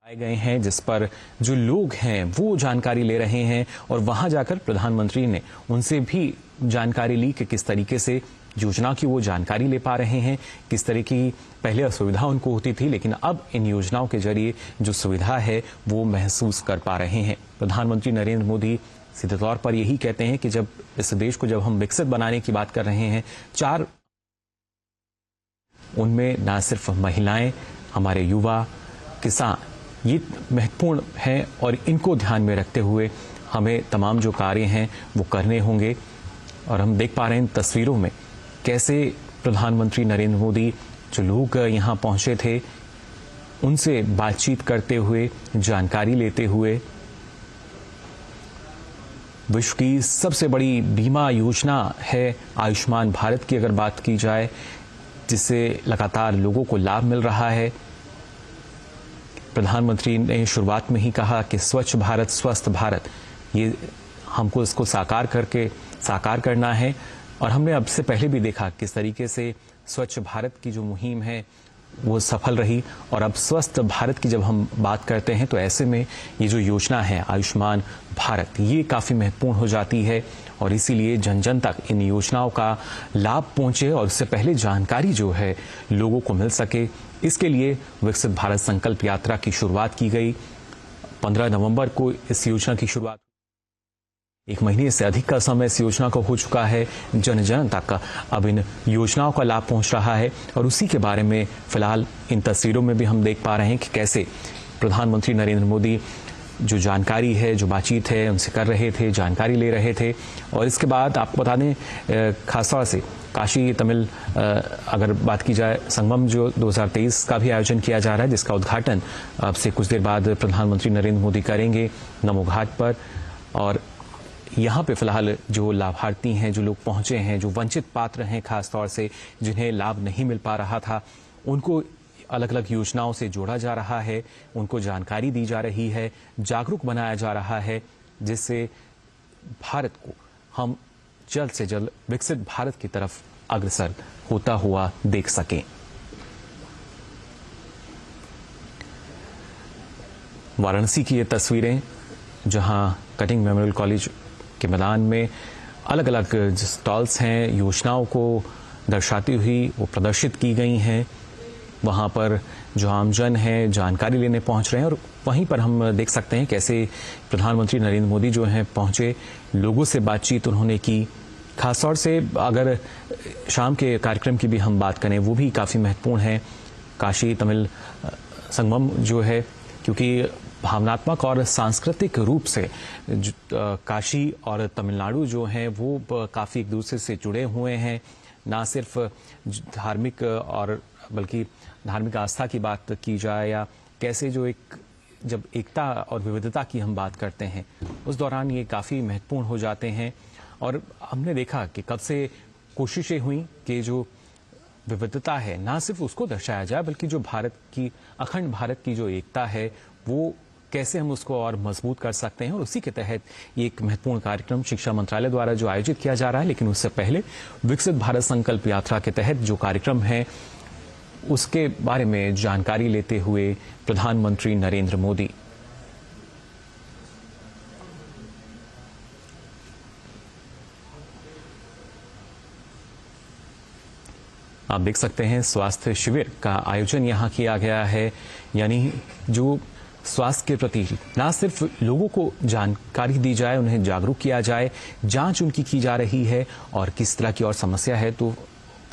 आए गए हैं, जिस पर जो लोग हैं वो जानकारी ले रहे हैं और वहां जाकर प्रधानमंत्री ने उनसे भी जानकारी ली कि किस तरीके से योजना की वो जानकारी ले पा रहे हैं, किस तरह की पहले असुविधा उनको होती थी, लेकिन अब इन योजनाओं के जरिए जो सुविधा है वो महसूस कर पा रहे हैं। प्रधानमंत्री नरेंद्र मोदी सीधे तौर पर यही कहते हैं कि जब इस देश को जब हम विकसित बनाने की बात कर रहे हैं, चार उनमें न सिर्फ महिलाएं, हमारे युवा, किसान ये महत्वपूर्ण हैं और इनको ध्यान में रखते हुए हमें तमाम जो कार्य हैं वो करने होंगे। और हम देख पा रहे हैं तस्वीरों में कैसे प्रधानमंत्री नरेंद्र मोदी जो लोग यहाँ पहुंचे थे उनसे बातचीत करते हुए, जानकारी लेते हुए, विश्व की सबसे बड़ी बीमा योजना है आयुष्मान भारत की अगर बात की जाए, जिससे लगातार लोगों को लाभ मिल रहा है। प्रधानमंत्री ने शुरुआत में ही कहा कि स्वच्छ भारत स्वस्थ भारत, ये हमको इसको साकार करना है। और हमने अब से पहले भी देखा किस तरीके से स्वच्छ भारत की जो मुहिम है वो सफल रही। और अब स्वस्थ भारत की जब हम बात करते हैं तो ऐसे में ये जो योजना है आयुष्मान भारत, ये काफ़ी महत्वपूर्ण हो जाती है। और इसीलिए जन जन तक इन योजनाओं का लाभ पहुंचे और इससे पहले जानकारी जो है लोगों को मिल सके, इसके लिए विकसित भारत संकल्प यात्रा की शुरुआत की गई। 15 नवंबर को इस योजना की शुरुआत, एक महीने से अधिक का समय इस योजना को हो चुका है। जन जन तक अब इन योजनाओं का लाभ पहुंच रहा है और उसी के बारे में फिलहाल इन तस्वीरों में भी हम देख पा रहे हैं कि कैसे प्रधानमंत्री नरेंद्र मोदी जो जानकारी है, जो बातचीत है उनसे कर रहे थे, जानकारी ले रहे थे। और इसके बाद आपको बता दें, खासतौर से काशी तमिल अगर बात की जाए, संगमम जो 2023 का भी आयोजन किया जा रहा है, जिसका उद्घाटन अब से कुछ देर बाद प्रधानमंत्री नरेंद्र मोदी करेंगे नमो घाट पर। और यहाँ पे फिलहाल जो लाभार्थी हैं, जो लोग पहुंचे हैं, जो वंचित पात्र हैं, खासतौर से जिन्हें लाभ नहीं मिल पा रहा था, उनको अलग अलग योजनाओं से जोड़ा जा रहा है, उनको जानकारी दी जा रही है, जागरूक बनाया जा रहा है, जिससे भारत को हम जल्द से जल्द विकसित भारत की तरफ अग्रसर होता हुआ देख सकें। वाराणसी की ये तस्वीरें, जहां कटिंग मेमोरियल कॉलेज के मैदान में अलग अलग स्टॉल्स हैं, योजनाओं को दर्शाती हुई वो प्रदर्शित की गई हैं। वहाँ पर जो आमजन है जानकारी लेने पहुँच रहे हैं और वहीं पर हम देख सकते हैं कैसे प्रधानमंत्री नरेंद्र मोदी जो हैं पहुँचे, लोगों से बातचीत उन्होंने की। खासतौर से अगर शाम के कार्यक्रम की भी हम बात करें, वो भी काफ़ी महत्वपूर्ण है। काशी तमिल संगमम जो है, क्योंकि भावनात्मक और सांस्कृतिक रूप से काशी और तमिलनाडु जो हैं वो काफ़ी एक दूसरे से जुड़े हुए हैं। ना सिर्फ धार्मिक और बल्कि धार्मिक आस्था की बात की जाए या कैसे जो जब एकता और विविधता की हम बात करते हैं उस दौरान ये काफ़ी महत्वपूर्ण हो जाते हैं। और हमने देखा कि कब से कोशिशें हुई कि जो विविधता है ना सिर्फ उसको दर्शाया जाए, बल्कि जो भारत की अखंड भारत की जो एकता है वो कैसे हम उसको और मजबूत कर सकते हैं। और उसी के तहत ये एक महत्वपूर्ण कार्यक्रम शिक्षा मंत्रालय द्वारा जो आयोजित किया जा रहा है। लेकिन उससे पहले विकसित भारत संकल्प यात्रा के तहत जो कार्यक्रम है उसके बारे में जानकारी लेते हुए प्रधानमंत्री नरेंद्र मोदी। आप देख सकते हैं स्वास्थ्य शिविर का आयोजन यहाँ किया गया है, यानी जो स्वास्थ्य के प्रति ना सिर्फ लोगों को जानकारी दी जाए, उन्हें जागरूक किया जाए, जांच उनकी की जा रही है और किस तरह की और समस्या है तो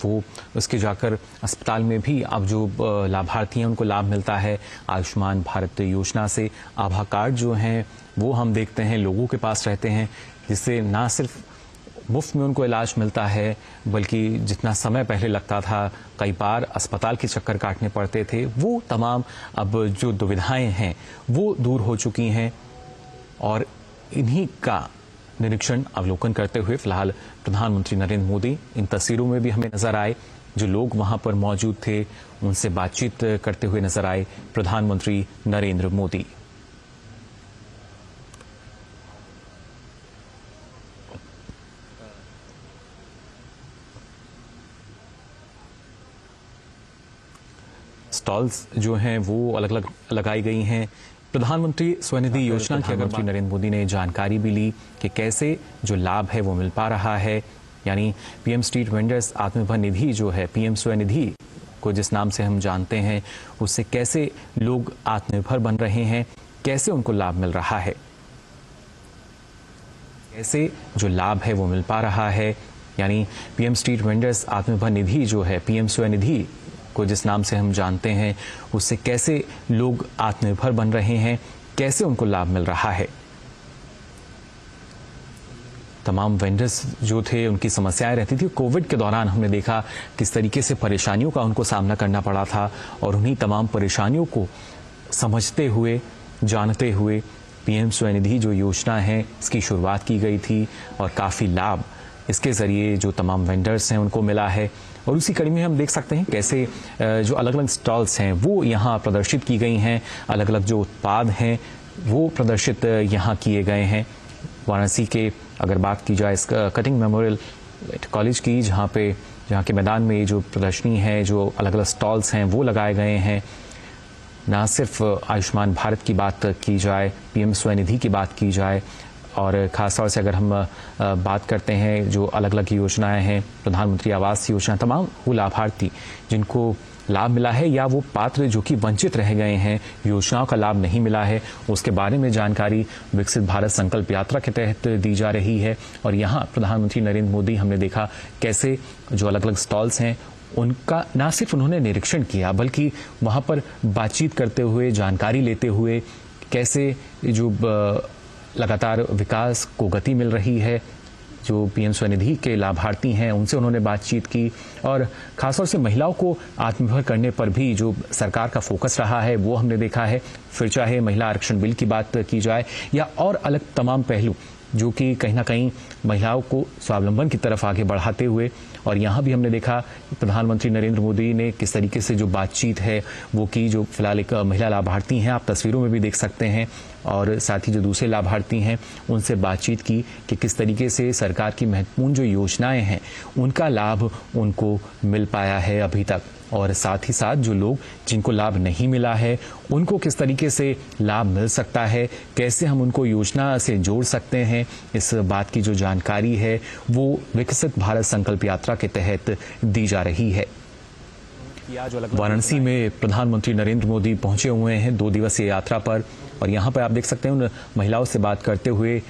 वो उसके जाकर अस्पताल में भी अब जो लाभार्थी हैं उनको लाभ मिलता है आयुष्मान भारत योजना से। आभा कार्ड जो हैं वो हम देखते हैं लोगों के पास रहते हैं, जिससे ना सिर्फ मुफ्त में उनको इलाज मिलता है, बल्कि जितना समय पहले लगता था, कई बार अस्पताल के चक्कर काटने पड़ते थे, वो तमाम अब जो दुविधाएं हैं वो दूर हो चुकी हैं। और इन्हीं का निरीक्षण अवलोकन करते हुए फिलहाल प्रधानमंत्री नरेंद्र मोदी इन तस्वीरों में भी हमें नजर आए। जो लोग वहां पर मौजूद थे उनसे बातचीत करते हुए नजर आए प्रधानमंत्री नरेंद्र मोदी। स्टॉल्स जो हैं वो अलग अलग लगाई गई हैं। प्रधानमंत्री स्वनिधि योजना की प्रधानमंत्री नरेंद्र मोदी ने जानकारी भी ली कि कैसे जो लाभ है वो मिल पा रहा है, यानी PM street vendors Atmanirbhar Nidhi जो है, पीएम स्वनिधि को जिस नाम से हम जानते हैं, उससे कैसे लोग आत्मनिर्भर बन रहे हैं, कैसे उनको लाभ मिल रहा है, कैसे जो लाभ है वो मिल पा रहा है, यानी PM street vendors Atmanirbhar Nidhi जो है, पीएम स्वनिधि को जिस नाम से हम जानते हैं, उससे कैसे लोग आत्मनिर्भर बन रहे हैं, कैसे उनको लाभ मिल रहा है। तमाम वेंडर्स जो थे उनकी समस्याएं रहती थी। कोविड के दौरान हमने देखा किस तरीके से परेशानियों का उनको सामना करना पड़ा था, और उन्हीं तमाम परेशानियों को समझते हुए, जानते हुए पीएम स्वनिधि जो योजना है इसकी शुरुआत की गई थी, और काफ़ी लाभ इसके ज़रिए जो तमाम वेंडर्स हैं उनको मिला है। और उसी कड़ी में हम देख सकते हैं कैसे जो अलग अलग स्टॉल्स हैं वो यहाँ प्रदर्शित की गई हैं, अलग अलग जो उत्पाद हैं वो प्रदर्शित यहाँ किए गए हैं। वाराणसी के अगर बात की जाए इस कटिंग मेमोरियल कॉलेज की, जहाँ के मैदान में जो प्रदर्शनी है, जो अलग अलग स्टॉल्स हैं वो लगाए गए हैं। ना सिर्फ आयुष्मान भारत की बात की जाए, पीएम स्वनिधि की बात की जाए, और ख़ासतौर से अगर हम बात करते हैं जो अलग अलग योजनाएं हैं, प्रधानमंत्री आवास योजना, तमाम वो लाभार्थी जिनको लाभ मिला है या वो पात्र जो कि वंचित रह गए हैं, योजनाओं का लाभ नहीं मिला है, उसके बारे में जानकारी विकसित भारत संकल्प यात्रा के तहत दी जा रही है। और यहाँ प्रधानमंत्री नरेंद्र मोदी, हमने देखा कैसे जो अलग अलग स्टॉल्स हैं उनका ना सिर्फ उन्होंने निरीक्षण किया बल्कि वहाँ पर बातचीत करते हुए, जानकारी लेते हुए, कैसे जो लगातार विकास को गति मिल रही है, जो पीएम स्वनिधि के लाभार्थी हैं उनसे उन्होंने बातचीत की, और खासतौर से महिलाओं को आत्मनिर्भर करने पर भी जो सरकार का फोकस रहा है वो हमने देखा है। फिर चाहे महिला आरक्षण बिल की बात की जाए या और अलग तमाम पहलू जो कि कहीं ना कहीं महिलाओं को स्वावलंबन की तरफ आगे बढ़ाते हुए, और यहाँ भी हमने देखा प्रधानमंत्री नरेंद्र मोदी ने किस तरीके से जो बातचीत है वो की। जो फिलहाल एक महिला लाभार्थी हैं, आप तस्वीरों में भी देख सकते हैं, और साथ ही जो दूसरे लाभार्थी हैं उनसे बातचीत की कि किस तरीके से सरकार की महत्वपूर्ण जो योजनाएं हैं उनका लाभ उनको मिल पाया है अभी तक, और साथ ही साथ जो लोग जिनको लाभ नहीं मिला है उनको किस तरीके से लाभ मिल सकता है, कैसे हम उनको योजना से जोड़ सकते हैं। इस बात की जो जानकारी है वो विकसित भारत संकल्प यात्रा के तहत दी जा रही है। वाराणसी में प्रधानमंत्री नरेंद्र मोदी पहुंचे हुए हैं 2 दिवसीय यात्रा पर, और यहाँ पर आप देख सकते हैं उन महिलाओं से बात करते हुए